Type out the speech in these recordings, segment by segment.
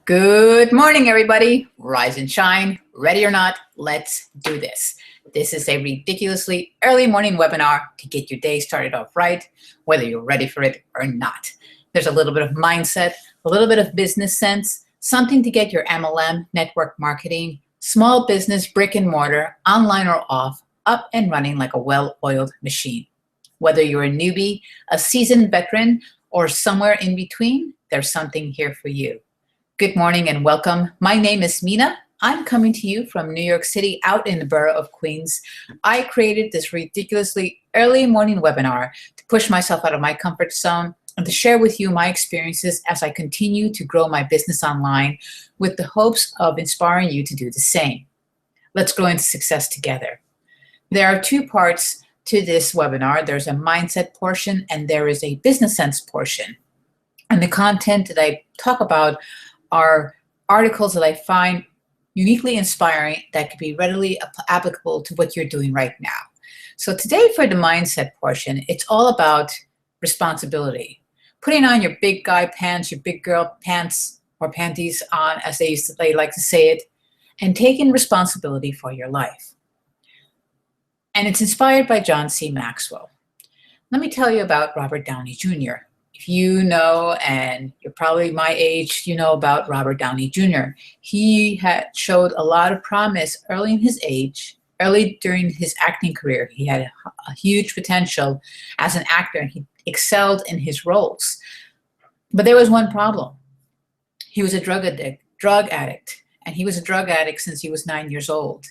Good morning, everybody. Rise and shine. Ready or not, let's do this. This is a ridiculously early morning webinar to get your day started off right, whether you're ready for it or not. There's a little bit of mindset, a little bit of business sense, something to get your MLM, network marketing, small business, brick and mortar, online or off, up and running like a well-oiled machine. Whether you're a newbie, a seasoned veteran, or somewhere in between, there's something here for you. Good morning and welcome. My name is Mina. I'm coming to you from New York City out in the borough of Queens. I created this ridiculously early morning webinar to push myself out of my comfort zone and to share with you my experiences as I continue to grow my business online with the hopes of inspiring you to do the same. Let's grow into success together. There are two parts to this webinar. There's a mindset portion and there is a business sense portion. And the content that I talk about are articles that I find uniquely inspiring that could be readily applicable to what you're doing right now. So today for the mindset portion, it's all about responsibility. Putting on your big guy pants, your big girl pants or panties on, as they like to say it, and taking responsibility for your life. And it's inspired by C Maxwell. Let me tell you about Robert Downey Jr. If you know, and you're probably my age, you know about Robert Downey Jr. He had showed a lot of promise early in his age, early during his acting career. He had a huge potential as an actor, and he excelled in his roles. But there was one problem. He was a drug addict, and he was a drug addict since he was 9 years old.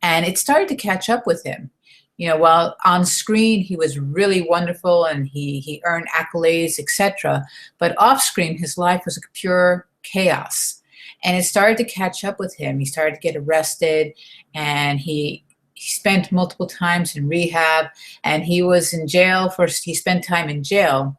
And it started to catch up with him. You know, while on screen he was really wonderful and he earned accolades, etc. But off screen, his life was a pure chaos. And it started to catch up with him. He started to get arrested, and he spent multiple times in rehab, and he was in jail he spent time in jail.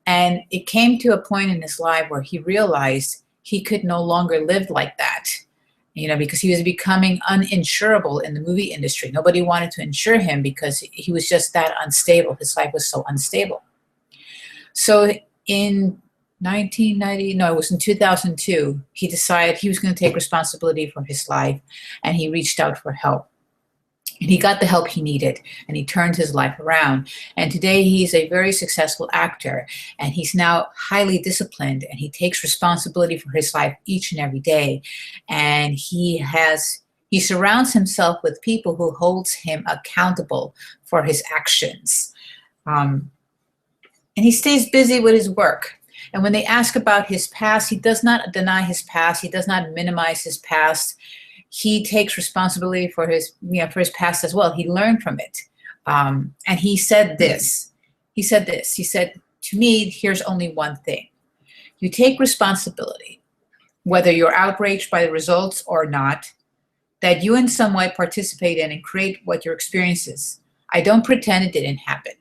And it came to a point in his life where he realized he could no longer live like that. You know, because he was becoming uninsurable in the movie industry. Nobody wanted to insure him because he was just that unstable. His life was so unstable. So in 2002, he decided he was going to take responsibility for his life, and he reached out for help. And he got the help he needed, and he turned his life around. And today he's a very successful actor, and he's now highly disciplined, and he takes responsibility for his life each and every day. And he surrounds himself with people who holds him accountable for his actions. And he stays busy with his work. And when they ask about his past, he does not deny his past. He does not minimize his past. He takes responsibility for his past as well. He learned from it. And he said this. He said, to me, here's only one thing. You take responsibility, whether you're outraged by the results or not, that you in some way participate in and create what your experience is. I don't pretend it didn't happen.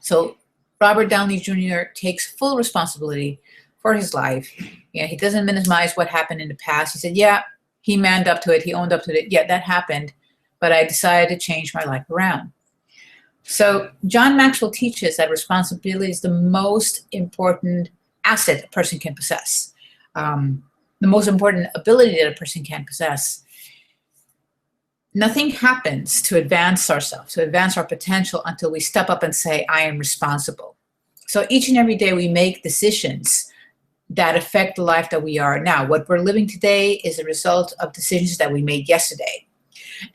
So Robert Downey Jr. takes full responsibility for his life. You know, he doesn't minimize what happened in the past. He said, yeah, he manned up to it. He owned up to it. Yeah, that happened, but I decided to change my life around. So John Maxwell teaches that responsibility is the most important asset a person can possess, the most important ability that a person can possess. Nothing happens to advance ourselves, to advance our potential, until we step up and say, I am responsible. So each and every day we make decisions that affect the life that we are now. What we're living today is a result of decisions that we made yesterday.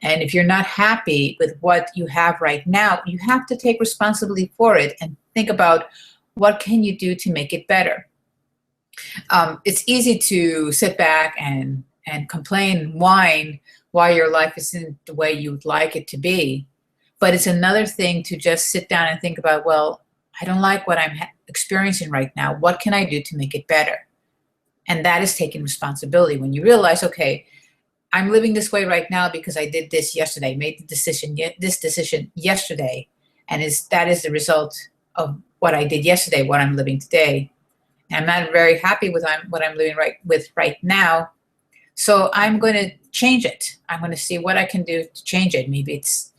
And if you're not happy with what you have right now, you have to take responsibility for it and think about what can you do to make it better. It's easy to sit back and complain and whine why your life isn't the way you'd like it to be. But it's another thing to just sit down and think about, well, I don't like what I'm experiencing right now. What can I do to make it better? And that is taking responsibility. When you realize, okay, I'm living this way right now because I did this yesterday, made this decision yesterday, and that is the result of what I did yesterday, what I'm living today. And I'm not very happy with what I'm living right now. So I'm going to change it. I'm going to see what I can do to change it. Maybe it's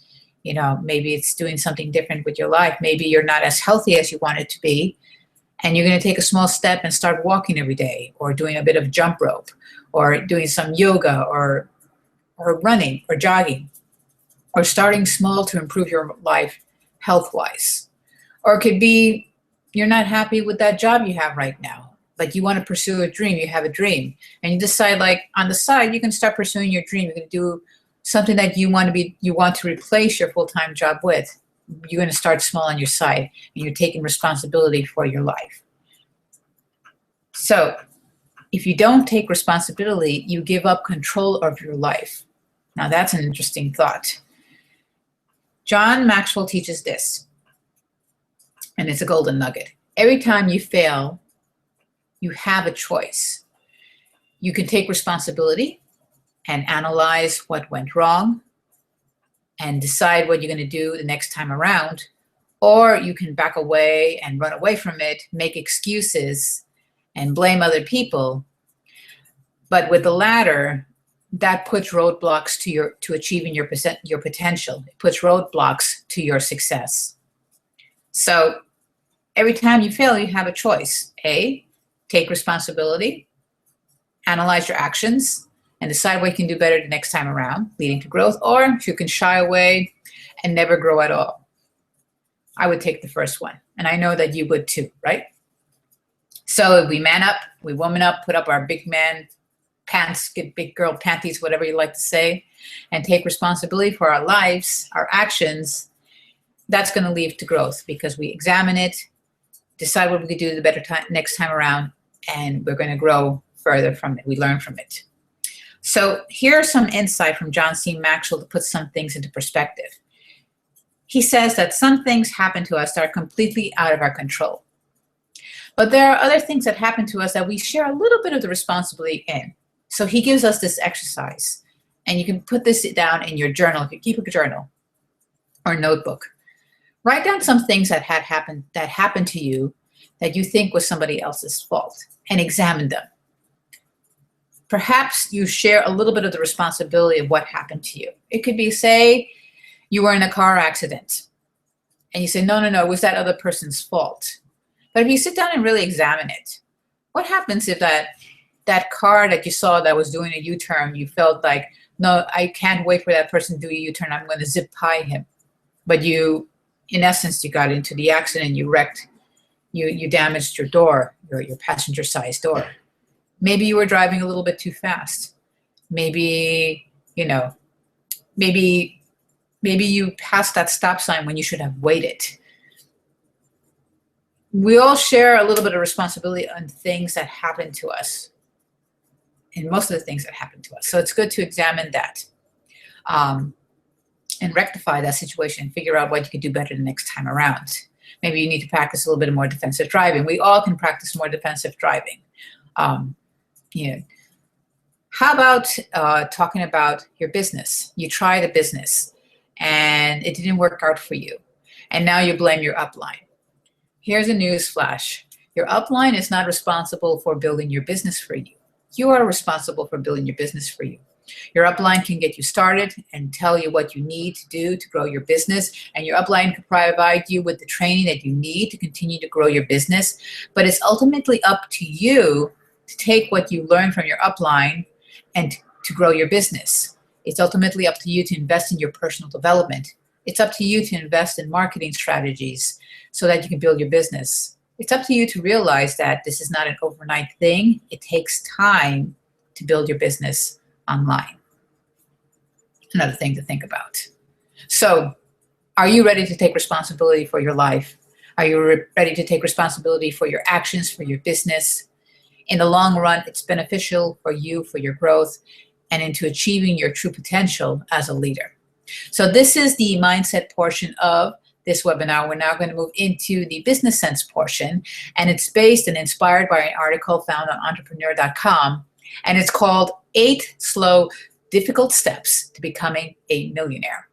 maybe it's doing something different with your life. Maybe you're not as healthy as you want it to be. And you're going to take a small step and start walking every day, or doing a bit of jump rope, or doing some yoga, or running, or jogging, or starting small to improve your life health-wise. Or it could be you're not happy with that job you have right now. Like you want to pursue a dream, you have a dream, and you decide like on the side, you can start pursuing your dream. You can do something that you want to replace your full-time job with. You're going to start small on your side, and you're taking responsibility for your life. So if you don't take responsibility, you give up control of your life. Now that's an interesting thought. John Maxwell teaches this, and it's a golden nugget. Every time you fail, you have a choice. You can take responsibility and analyze what went wrong and decide what you're going to do the next time around, or you can back away and run away from it, make excuses, and blame other people. But with the latter, that puts roadblocks to achieving your potential. It puts roadblocks to your success. So every time you fail, you have a choice. A, take responsibility, analyze your actions, and decide what you can do better the next time around, leading to growth. Or you can shy away and never grow at all. I would take the first one, and I know that you would too, right? So we man up, we woman up, put up our big man pants, get big girl panties, whatever you like to say, and take responsibility for our lives, our actions. That's going to lead to growth because we examine it, decide what we could do the better next time around, and we're going to grow further from it. We learn from it. So here's some insight from John C. Maxwell to put some things into perspective. He says that some things happen to us that are completely out of our control. But there are other things that happen to us that we share a little bit of the responsibility in. So he gives us this exercise, and you can put this down in your journal if you keep a journal or notebook. Write down some things that happened to you that you think was somebody else's fault, and examine them. Perhaps you share a little bit of the responsibility of what happened to you. It could be, say, you were in a car accident, and you say, no, it was that other person's fault. But if you sit down and really examine it, what happens if that car that you saw that was doing a U-turn, you felt like, no, I can't wait for that person to do a U-turn, I'm going to zip by him. But you, in essence, you got into the accident, you wrecked, you damaged your door, your passenger-side door. Maybe you were driving a little bit too fast. Maybe, maybe you passed that stop sign when you should have waited. We all share a little bit of responsibility on things that happen to us, and most of the things that happen to us. So it's good to examine that and rectify that situation, figure out what you can do better the next time around. Maybe you need to practice a little bit more defensive driving. We all can practice more defensive driving. How about talking about your business? You tried a business and it didn't work out for you, and now you blame your upline. Here's a news flash. Your upline is not responsible for building your business for you. You are responsible for building your business for you. Your upline can get you started and tell you what you need to do to grow your business, and your upline can provide you with the training that you need to continue to grow your business. But it's ultimately up to you to take what you learn from your upline and to grow your business. It's ultimately up to you to invest in your personal development. It's up to you to invest in marketing strategies so that you can build your business. It's up to you to realize that this is not an overnight thing. It takes time to build your business online. Another thing to think about. So, are you ready to take responsibility for your life? Are you ready to take responsibility for your actions, for your business? In the long run, it's beneficial for you, for your growth, and into achieving your true potential as a leader. So this is the mindset portion of this webinar. We're now going to move into the business sense portion, and it's based and inspired by an article found on entrepreneur.com, and it's called 8 Slow, Difficult Steps to Becoming a Millionaire.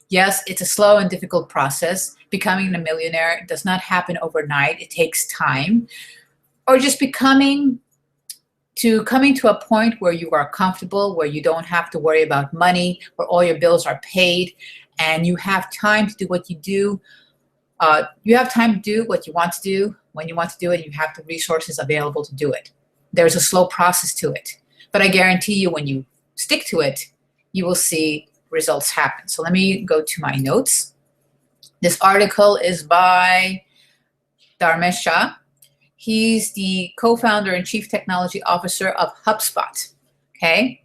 Yes, it's a slow and difficult process. Becoming a millionaire does not happen overnight. It takes time. Or just coming to a point where you are comfortable, where you don't have to worry about money, where all your bills are paid, and you have time to do what you do. You have time to do what you want to do, when you want to do it, you have the resources available to do it. There's a slow process to it. But I guarantee you when you stick to it, you will see results happen. So let me go to my notes. This article is by Dharmesh Shah. He's the co-founder and chief technology officer of HubSpot, okay?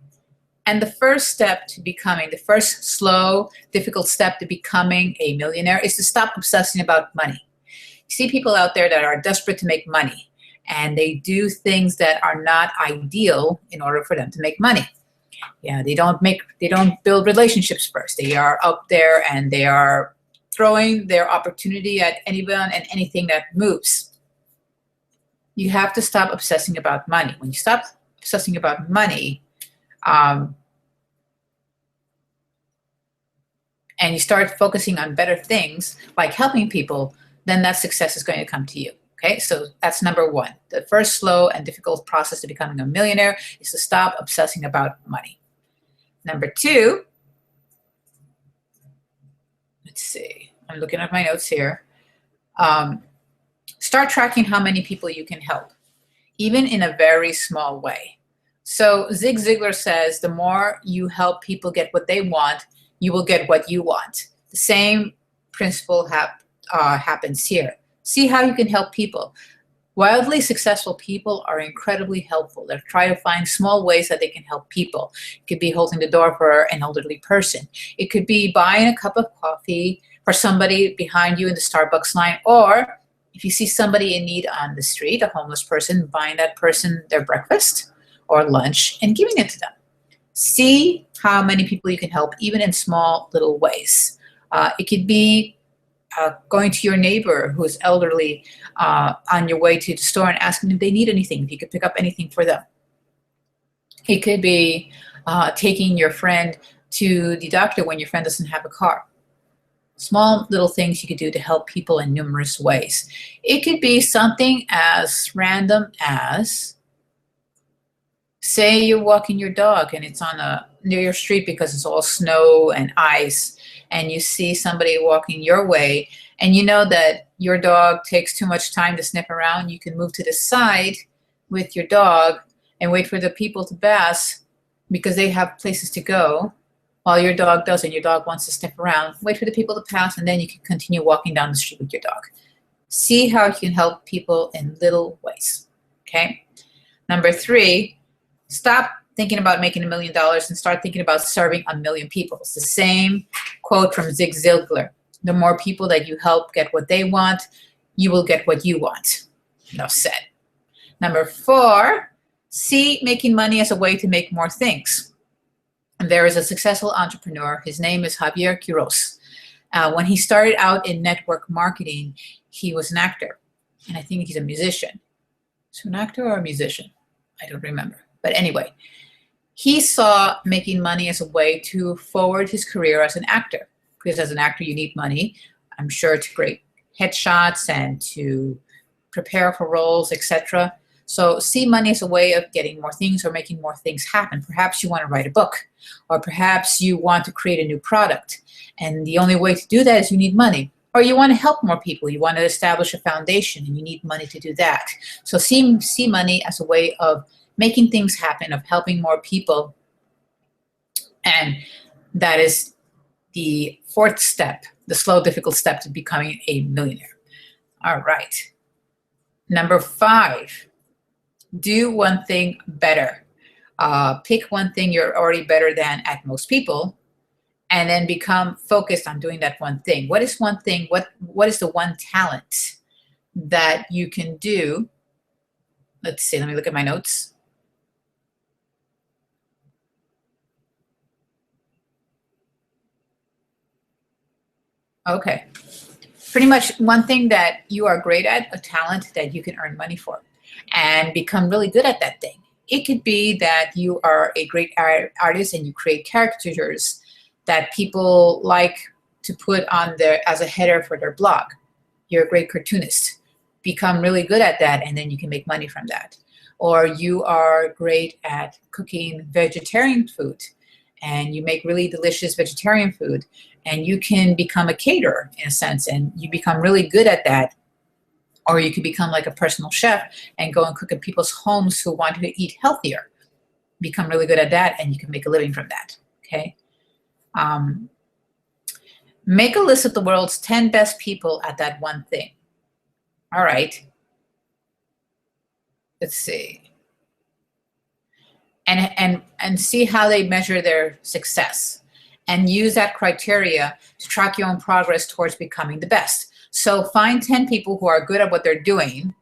And the first step to becoming, the first slow, difficult step to becoming a millionaire is to stop obsessing about money. You see people out there that are desperate to make money, and they do things that are not ideal in order for them to make money. Yeah, they don't build relationships first. They are up there and they are throwing their opportunity at anyone and anything that moves. You have to stop obsessing about money. When you stop obsessing about money, and you start focusing on better things like helping people, then that success is going to come to you. Okay, so that's number one. The first slow and difficult process to becoming a millionaire is to stop obsessing about money. Number two, let's see, I'm looking at my notes here. Start tracking how many people you can help, even in a very small way. So Zig Ziglar says the more you help people get what they want, you will get what you want. The same principle happens here. See how you can help people. Wildly successful people are incredibly helpful. They try to find small ways that they can help people. It could be holding the door for an elderly person. It could be buying a cup of coffee for somebody behind you in the Starbucks line, or if you see somebody in need on the street, a homeless person, buying that person their breakfast or lunch and giving it to them. See how many people you can help, even in small little ways. It could be going to your neighbor who is elderly on your way to the store and asking if they need anything, if you could pick up anything for them. It could be taking your friend to the doctor when your friend doesn't have a car. Small little things you could do to help people in numerous ways. It could be something as random as, say you're walking your dog and it's near your street because it's all snow and ice, and you see somebody walking your way, and you know that your dog takes too much time to sniff around. You can move to the side with your dog and wait for the people to pass because they have places to go, while your dog doesn't. Your dog wants to sniff around. Wait for the people to pass, and then you can continue walking down the street with your dog. See how you can help people in little ways, okay? Number three, stop thinking about making $1 million and start thinking about serving 1 million people. It's the same quote from Zig Ziglar. The more people that you help get what they want, you will get what you want. Enough said. Number four, see making money as a way to make more things. And there is a successful entrepreneur. His name is Javier Quiroz. When he started out in network marketing, he was an actor. And I think he's a musician. Is he an actor or a musician? I don't remember. But anyway, he saw making money as a way to forward his career as an actor. Because as an actor, you need money, I'm sure, to create headshots and to prepare for roles, etc. So see money as a way of getting more things or making more things happen. Perhaps you want to write a book, or perhaps you want to create a new product. And the only way to do that is you need money. Or you want to help more people. You want to establish a foundation and you need money to do that. So see money as a way of making things happen, of helping more people. And that is the fourth step, the slow, difficult step to becoming a millionaire. All right. Number five, do one thing better. Pick one thing you're already better than at most people, and then become focused on doing that one thing. What is one thing? What is the one talent that you can do? Let's see, let me look at my notes. Okay. Pretty much one thing that you are great at, a talent that you can earn money for and become really good at that thing. It could be that you are a great artist and you create caricatures that people like to put on as a header for their blog. You're a great cartoonist. Become really good at that, and then you can make money from that. Or you are great at cooking vegetarian food and you make really delicious vegetarian food, and you can become a caterer in a sense, and you become really good at that Or you could become like a personal chef and go and cook in people's homes who want to eat healthier. Become really good at that, and you can make a living from that. Okay. Make a list of the world's 10 best people at that one thing. All right. Let's see. And see how they measure their success, and use that criteria to track your own progress towards becoming the best. So find 10 people who are good at what they're doing,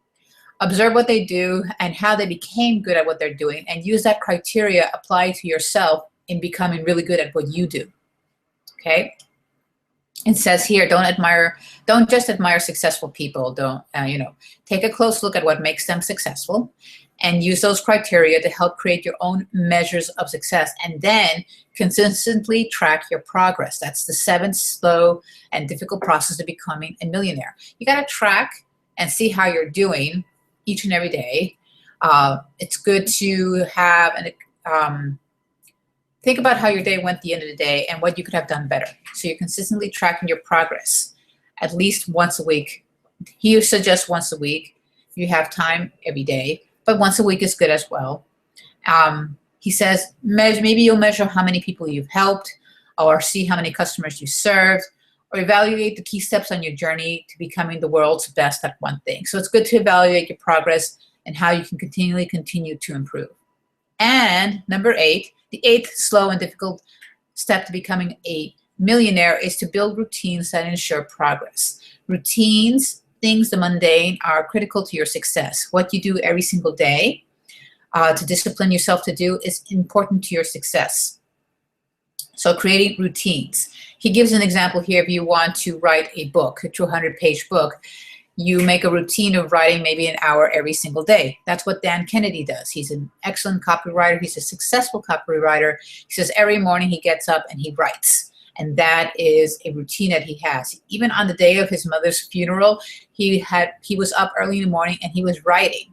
observe what they do and how they became good at what they're doing, and use that criteria applied to yourself in becoming really good at what you do. Okay. It says here, don't just admire successful people. Take a close look at what makes them successful, and use those criteria to help create your own measures of success, and then consistently track your progress. That's the 7th slow and difficult process of becoming a millionaire. You got to track and see how you're doing each and every day. It's good to have think about how your day went at the end of the day and what you could have done better. So you're consistently tracking your progress at least once a week. He suggests once a week. You have time every day, but once a week is good as well. He says maybe you'll measure how many people you've helped, or see how many customers you served, or evaluate the key steps on your journey to becoming the world's best at one thing. So it's good to evaluate your progress and how you can continue to improve. And number 8, the 8th slow and difficult step to becoming a millionaire is to build routines that ensure progress. Routines, things, the mundane, are critical to your success. What you do every single day to discipline yourself to do is important to your success. So creating routines. He gives an example here. If you want to write a book, a 200-page book, you make a routine of writing maybe an hour every single day. That's what Dan Kennedy does. He's an excellent copywriter. He's a successful copywriter. He says every morning he gets up and he writes. And that is a routine that he has. Even on the day of his mother's funeral, he was up early in the morning and he was writing.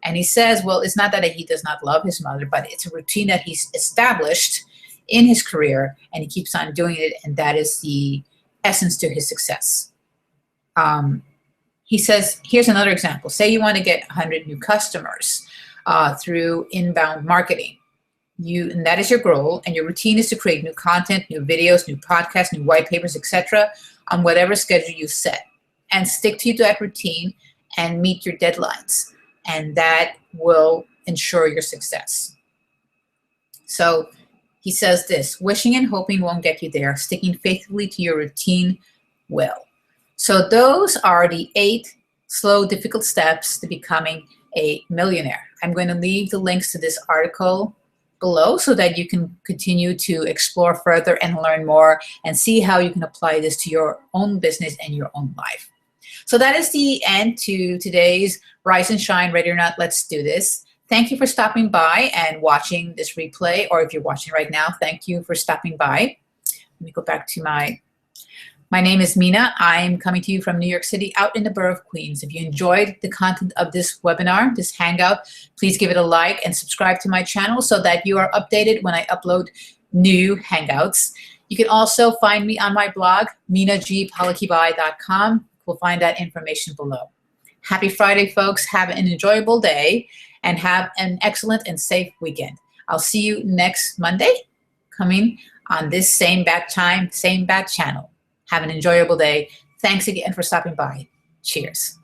And he says, well, it's not that he does not love his mother, but it's a routine that he's established in his career, and he keeps on doing it, and that is the essence to his success. He says, here's another example. Say you want to get 100 new customers through inbound marketing. And that is your goal, and your routine is to create new content, new videos, new podcasts, new white papers, etc., on whatever schedule you set, and stick to that routine and meet your deadlines, and that will ensure your success. So he says this: wishing and hoping won't get you there. Sticking faithfully to your routine will. So those are the 8 slow, difficult steps to becoming a millionaire. I'm going to leave the links to this article below so that you can continue to explore further and learn more and see how you can apply this to your own business and your own life. So that is the end to today's Rise and Shine, Ready or Not, Let's Do This. Thank you for stopping by and watching this replay, or if you're watching right now, thank you for stopping by. Let me go back to my name is Mina. I'm coming to you from New York City, out in the borough of Queens. If you enjoyed the content of this webinar, this hangout, please give it a like and subscribe to my channel so that you are updated when I upload new hangouts. You can also find me on my blog, minagpolikibai.com. We'll find that information below. Happy Friday, folks. Have an enjoyable day and have an excellent and safe weekend. I'll see you next Monday, coming on this same bat time, same bat channel. Have an enjoyable day. Thanks again for stopping by. Cheers.